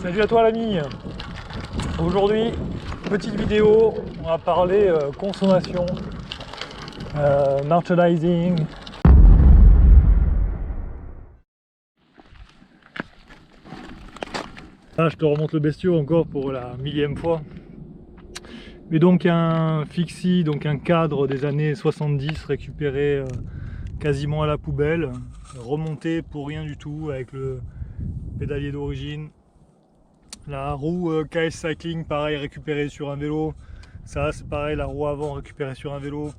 Salut à toi l'ami. Aujourd'hui, petite vidéo, on va parler consommation, merchandising. Là, je te remonte le bestiau encore pour la millième fois. Mais donc un fixie, donc un cadre des années 70 récupéré quasiment à la poubelle, remonté pour rien du tout avec le pédalier d'origine. La roue KS Cycling, pareil, récupérée sur un vélo. Ça, c'est pareil, la roue avant récupérée sur un vélo.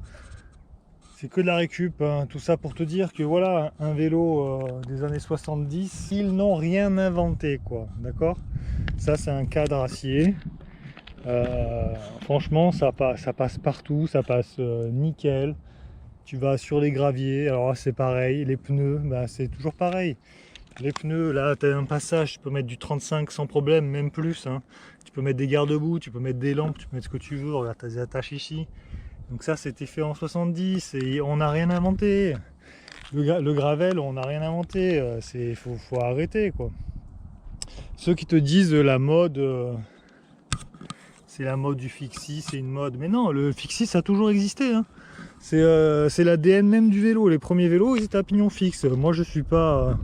C'est que de la récup, hein. Tout ça pour te dire que voilà, un vélo des années 70, ils n'ont rien inventé, quoi, d'accord? Ça, c'est un cadre acier. Franchement, ça passe partout, ça passe nickel. Tu vas sur les graviers, alors là, c'est pareil. Les pneus, bah, c'est toujours pareil. Les pneus, là, tu as un passage, tu peux mettre du 35 sans problème, même plus, hein. Tu peux mettre des garde-boue, tu peux mettre des lampes, tu peux mettre ce que tu veux. Regarde, tu as des attaches ici. Donc ça, c'était fait en 70 et on n'a rien inventé. Le gravel, on n'a rien inventé. Faut arrêter, quoi. Ceux qui te disent la mode, c'est la mode du fixie, c'est une mode. Mais non, le fixie, ça a toujours existé, hein. C'est l'ADN même du vélo. Les premiers vélos, ils étaient à pignon fixe. Moi, je suis pas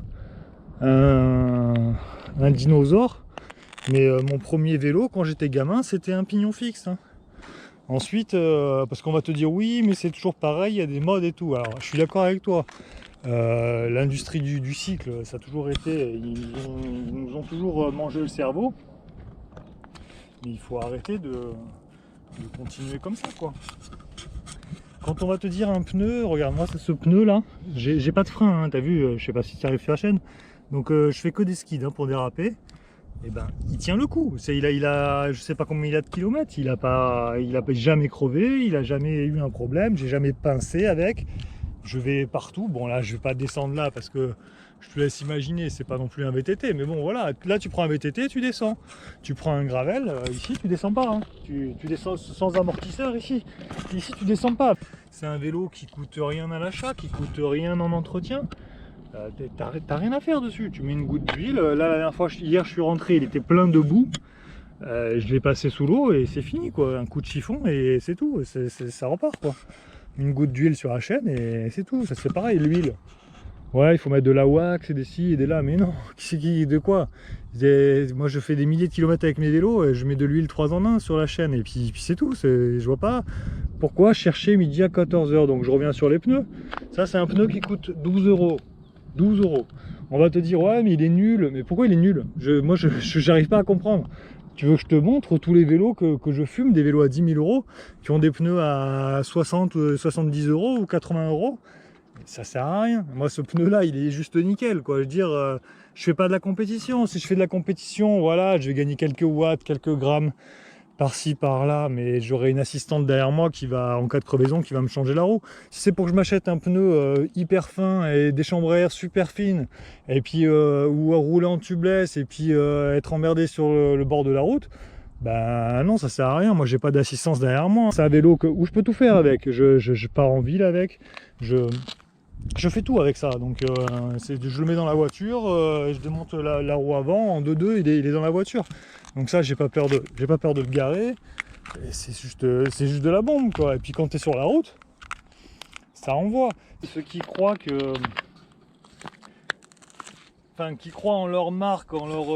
un dinosaure, mais mon premier vélo quand j'étais gamin, c'était un pignon fixe, hein. Ensuite, parce qu'on va te dire oui, mais c'est toujours pareil, il y a des modes et tout. Alors, je suis d'accord avec toi. L'industrie du cycle, ça a toujours été, ils nous ont toujours mangé le cerveau. Mais il faut arrêter de continuer comme ça, quoi. Quand on va te dire un pneu, regarde, moi c'est ce pneu là, j'ai pas de frein, hein, t'as vu, je sais pas si tu arrives sur la chaîne. Donc je fais que des skids, hein, pour déraper. Et ben il tient le coup. Il a je sais pas combien il a de kilomètres, il a jamais crevé, il a jamais eu un problème, j'ai jamais pincé avec. Je vais partout. Bon là je vais pas descendre là parce que je te laisse imaginer, c'est pas non plus un VTT, mais bon voilà, là tu prends un VTT, tu descends. Tu prends un gravel, ici tu descends pas, hein. Tu descends sans amortisseur ici. Ici tu descends pas. C'est un vélo qui coûte rien à l'achat, qui coûte rien en entretien. T'as rien à faire dessus, tu mets une goutte d'huile. Là la dernière fois, hier je suis rentré, il était plein de boue. Je l'ai passé sous l'eau et c'est fini, quoi. Un coup de chiffon et c'est tout, ça repart, quoi. Une goutte d'huile sur la chaîne et c'est tout. Ça c'est pareil, l'huile. Ouais, il faut mettre de la wax et des ci et des là, mais non, de quoi? Moi je fais des milliers de kilomètres avec mes vélos et je mets de l'huile 3 en 1 sur la chaîne et puis c'est tout. Je vois pas pourquoi chercher midi à 14 h. Donc je reviens sur les pneus. Ça c'est un pneu qui coûte 12 euros. 12 euros. On va te dire ouais mais il est nul. Mais pourquoi il est nul? Moi j'arrive pas à comprendre. Tu veux que je te montre tous les vélos que je fume, des vélos à 10 000 euros, qui ont des pneus à 60, 70 euros ou 80 euros? Ça sert à rien. Moi ce pneu là il est juste nickel, quoi. Je veux dire, je fais pas de la compétition. Si je fais de la compétition, voilà, je vais gagner quelques watts, quelques grammes par-ci par-là, mais j'aurai une assistante derrière moi qui va, en cas de crevaison, qui va me changer la roue. Si c'est pour que je m'achète un pneu hyper fin et des chambres à air super fines, et puis ou à rouler en tubeless et puis être emmerdé sur le bord de la route, ben non, ça sert à rien. Moi j'ai pas d'assistance derrière moi. C'est un vélo où je peux tout faire avec. Je pars en ville avec, je fais tout avec ça. Donc je le mais dans la voiture, je démonte la roue avant, en 2-2 il est dans la voiture. Donc ça j'ai pas peur de le garer. C'est juste de la bombe, quoi. Et puis quand tu es sur la route, ça envoie. Ceux qui croient qui croient en leur marque, en leur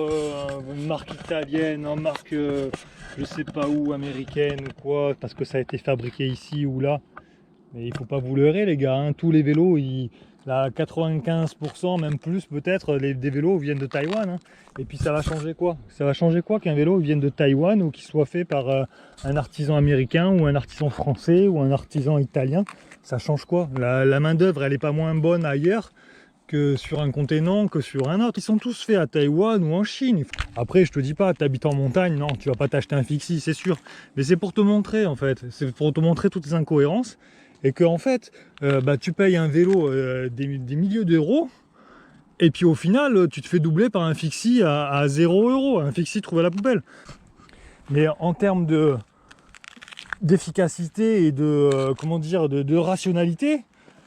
marque italienne, en marque je sais pas où, américaine ou quoi, parce que ça a été fabriqué ici ou là. Mais il faut pas vous leurrer, les gars, hein. Tous les vélos, là, 95%, même plus peut-être, des vélos viennent de Taïwan, hein. Et puis ça va changer quoi? Ça va changer quoi qu'un vélo vienne de Taïwan ou qu'il soit fait par un artisan américain ou un artisan français ou un artisan italien? Ça change quoi? La main d'œuvre, elle est pas moins bonne ailleurs que sur un continent, que sur un autre. Ils sont tous faits à Taïwan ou en Chine. Après, je te dis pas, t'habites en montagne, non, tu vas pas t'acheter un fixie, c'est sûr. Mais c'est pour te montrer, en fait. C'est pour te montrer toutes les incohérences. Et que en fait, tu payes un vélo des milliers d'euros, et puis au final, tu te fais doubler par un fixie à 0 euros, un fixie trouvé à la poubelle. Mais en termes d'efficacité et de rationalité,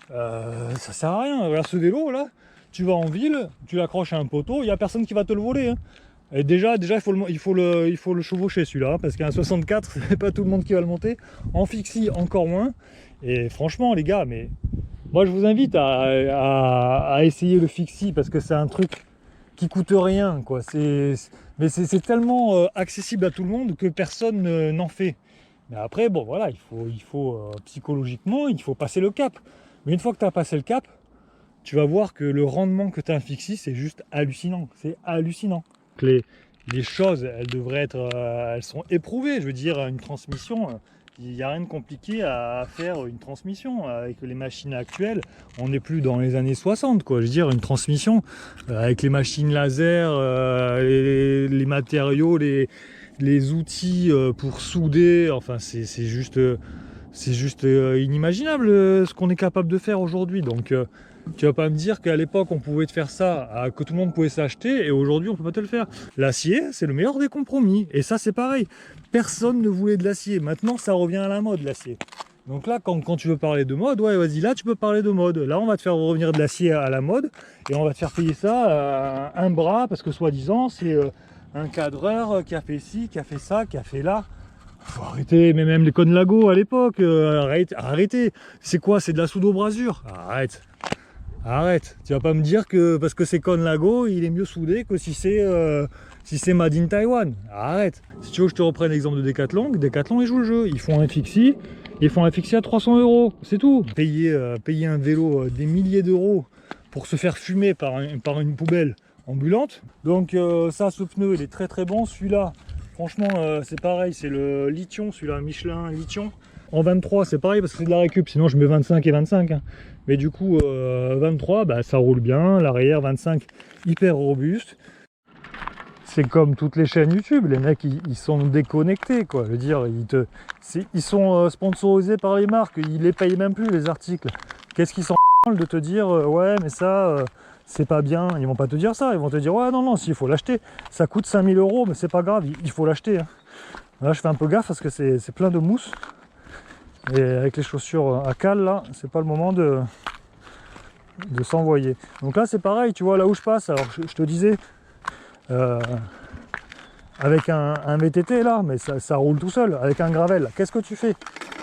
ça sert à rien. Regarde ce vélo là, tu vas en ville, tu l'accroches à un poteau, il n'y a personne qui va te le voler, hein. Et déjà il faut le chevaucher celui-là, parce qu'un 64, c'est pas tout le monde qui va le monter. En fixie, encore moins. Et franchement, les gars, mais moi je vous invite à essayer le fixie, parce que c'est un truc qui coûte rien, quoi. Mais c'est tellement accessible à tout le monde que personne n'en fait. Mais après, bon, voilà, il faut psychologiquement, il faut passer le cap. Mais une fois que tu as passé le cap, tu vas voir que le rendement que tu as un fixie, c'est juste hallucinant. C'est hallucinant. Les choses, elles devraient être, elles sont éprouvées. Je veux dire, une transmission, il n'y a rien de compliqué à faire une transmission. Avec les machines actuelles, on n'est plus dans les années 60, quoi. Je veux dire, une transmission, avec les machines laser, les matériaux, les outils pour souder, enfin, c'est juste inimaginable ce qu'on est capable de faire aujourd'hui. Donc, tu vas pas me dire qu'à l'époque on pouvait te faire ça, que tout le monde pouvait s'acheter, et aujourd'hui on peut pas te le faire. L'acier, c'est le meilleur des compromis. Et ça, c'est pareil. Personne ne voulait de l'acier. Maintenant, ça revient à la mode, l'acier. Donc là, quand tu veux parler de mode, ouais, vas-y, là tu peux parler de mode. Là, on va te faire revenir de l'acier à la mode, et on va te faire payer ça un bras, parce que soi-disant, c'est un cadreur qui a fait ci, qui a fait ça, qui a fait là. Faut arrêter, mais même les Conlago à l'époque, arrêtez. C'est quoi? C'est de la soude-brasure? Arrête, tu vas pas me dire que parce que c'est Conlago, il est mieux soudé que si c'est Made in Taiwan. Arrête. Si tu veux que je te reprenne l'exemple de Decathlon, Decathlon ils jouent le jeu. Ils font un fixie à 300 €, c'est tout. Payer un vélo des milliers d'euros pour se faire fumer par une poubelle ambulante. Donc ça, ce pneu, il est très très bon. Celui-là, franchement, c'est pareil, c'est le Lithium, celui-là, Michelin Lithium. En 23, c'est pareil parce que c'est de la récup, sinon je mets 25 et 25. Hein. Mais du coup, 23, bah, ça roule bien. L'arrière, 25, hyper robuste. C'est comme toutes les chaînes YouTube, les mecs, ils sont déconnectés, quoi. Je veux dire, ils sont sponsorisés par les marques, ils les payent même plus, les articles. Qu'est-ce qu'ils s'en branlent de te dire, ouais, mais ça, c'est pas bien. Ils vont pas te dire ça, ils vont te dire, ouais, non, si, il faut l'acheter. Ça coûte 5000 €, mais c'est pas grave, il faut l'acheter. Hein. Là, je fais un peu gaffe parce que c'est plein de mousse. Et avec les chaussures à cale, là, c'est pas le moment de s'envoyer. Donc là, c'est pareil, tu vois, là où je passe, alors je te disais, avec un VTT, là, mais ça roule tout seul, avec un gravel, qu'est-ce que tu fais?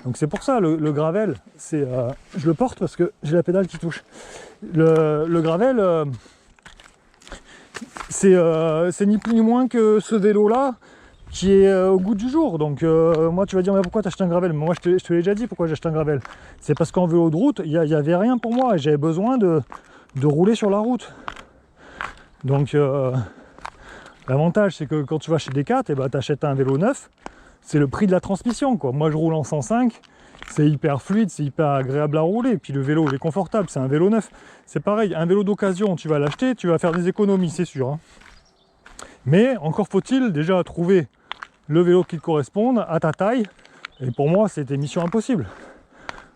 Donc c'est pour ça, le gravel, c'est, je le porte parce que j'ai la pédale qui touche. Le gravel, c'est ni plus ni moins que ce vélo-là, qui est au goût du jour. Donc moi tu vas dire, mais pourquoi t'as acheté un gravel? Mais moi je te l'ai déjà dit pourquoi j'ai acheté un gravel. C'est parce qu'en vélo de route, il n'y avait rien pour moi et j'avais besoin de rouler sur la route. Donc l'avantage c'est que quand tu vas chez Decat, et bah, tu achètes un vélo neuf, c'est le prix de la transmission, quoi. Moi je roule en 105, c'est hyper fluide, c'est hyper agréable à rouler, puis le vélo il est confortable, c'est un vélo neuf. C'est pareil, un vélo d'occasion, tu vas l'acheter, tu vas faire des économies, c'est sûr. Hein. Mais encore faut-il déjà trouver le vélo qui te corresponde à ta taille, et pour moi c'était mission impossible.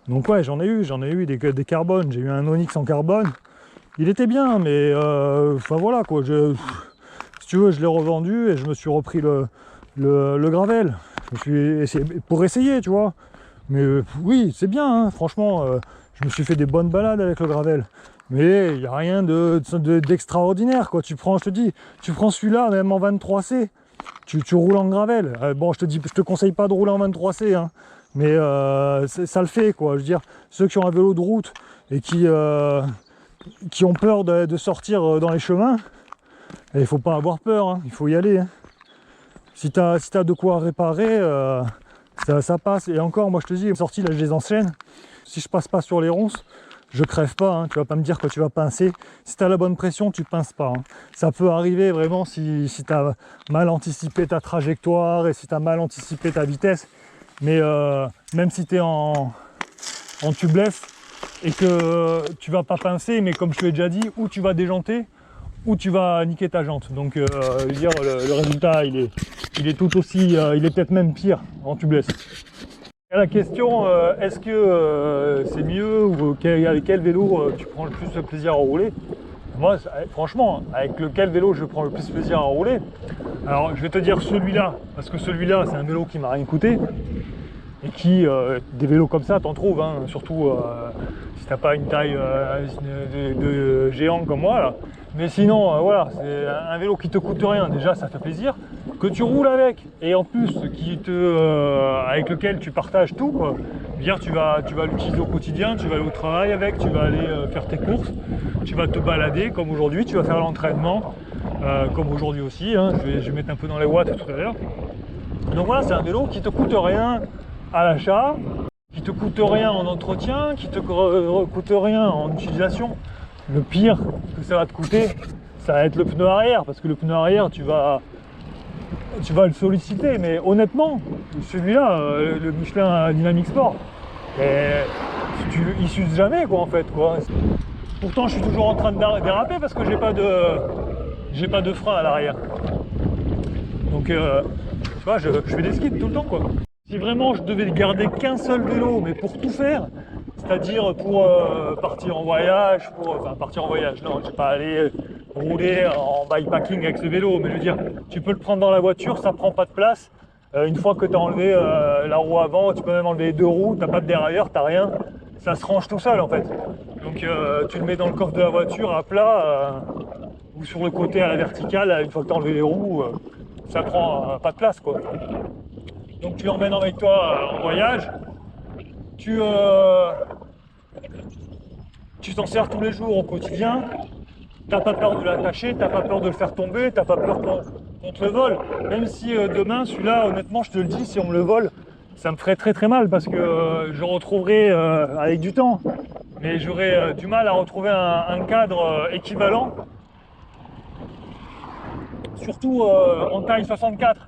Donc ouais, j'en ai eu des carbones, j'ai eu un Onyx en carbone, il était bien, mais enfin voilà quoi, si tu veux je l'ai revendu et je me suis repris le gravel, pour essayer, tu vois. Mais oui, c'est bien, hein, franchement, je me suis fait des bonnes balades avec le gravel. Mais il n'y a rien d'extraordinaire, quoi. Je te dis, tu prends celui-là, même en 23C, tu roules en gravel. Bon, je te conseille pas de rouler en 23C, hein, mais ça le fait, quoi. Je veux dire, ceux qui ont un vélo de route et qui ont peur de sortir dans les chemins, il faut pas avoir peur, hein, il faut y aller. Hein. Si t'as de quoi réparer, ça passe. Et encore, moi je te dis, les sorties, là je les enchaîne. Si je passe pas sur les ronces, je crève pas, hein. Tu vas pas me dire que tu vas pincer. Si tu as la bonne pression, tu pinces pas. Hein. Ça peut arriver vraiment si tu as mal anticipé ta trajectoire et si tu as mal anticipé ta vitesse. Mais même si tu es en tubeless et que tu vas pas pincer, mais comme je te l'ai déjà dit, ou tu vas déjanter, ou tu vas niquer ta jante. Donc le résultat, il est tout aussi, il est peut-être même pire en tubeless. La question, est-ce que c'est mieux ou quel vélo tu prends le plus de plaisir à rouler? Moi, franchement, avec lequel vélo je prends le plus de plaisir à rouler? Alors, je vais te dire celui-là, parce que celui-là, c'est un vélo qui m'a rien coûté. et qui, des vélos comme ça, t'en trouves, hein, surtout si t'as pas une taille de géant comme moi là. Mais sinon, voilà, c'est un vélo qui te coûte rien, déjà ça fait plaisir, que tu roules avec, et en plus avec lequel tu partages tout, quoi. Dire, tu vas l'utiliser au quotidien, tu vas aller au travail avec, tu vas aller faire tes courses, tu vas te balader comme aujourd'hui, tu vas faire l'entraînement, comme aujourd'hui aussi, hein. Je vais mettre un peu dans les watts tout à l'heure. Donc voilà, c'est un vélo qui te coûte rien à l'achat, qui te coûte rien en entretien, qui te coûte rien en utilisation. Le pire que ça va te coûter, ça va être le pneu arrière, parce que le pneu arrière, tu vas le solliciter, mais honnêtement, celui-là, le Michelin Dynamic Sport, il s'use jamais, quoi, en fait, quoi. Pourtant, je suis toujours en train de déraper parce que j'ai pas de frein à l'arrière. Donc, tu vois, je fais des skids tout le temps, quoi. Si vraiment je devais garder qu'un seul vélo, mais pour tout faire, c'est-à-dire pour partir en voyage, non, je vais pas aller rouler en bikepacking avec ce vélo, mais je veux dire, tu peux le prendre dans la voiture, ça prend pas de place. Une fois que tu as enlevé la roue avant, tu peux même enlever les deux roues, t'as pas de dérailleur, t'as rien, ça se range tout seul en fait. Donc tu le mets dans le coffre de la voiture à plat ou sur le côté à la verticale, une fois que tu as enlevé les roues, ça prend pas de place, quoi. Donc tu l'emmènes avec toi en voyage, tu t'en sers tous les jours au quotidien, t'as pas peur de l'attacher, t'as pas peur de le faire tomber, t'as pas peur qu'on te le vole. Même si demain, celui-là, honnêtement, je te le dis, si on me le vole, ça me ferait très très mal parce que je retrouverai avec du temps, mais j'aurais du mal à retrouver un cadre équivalent, surtout en taille 64.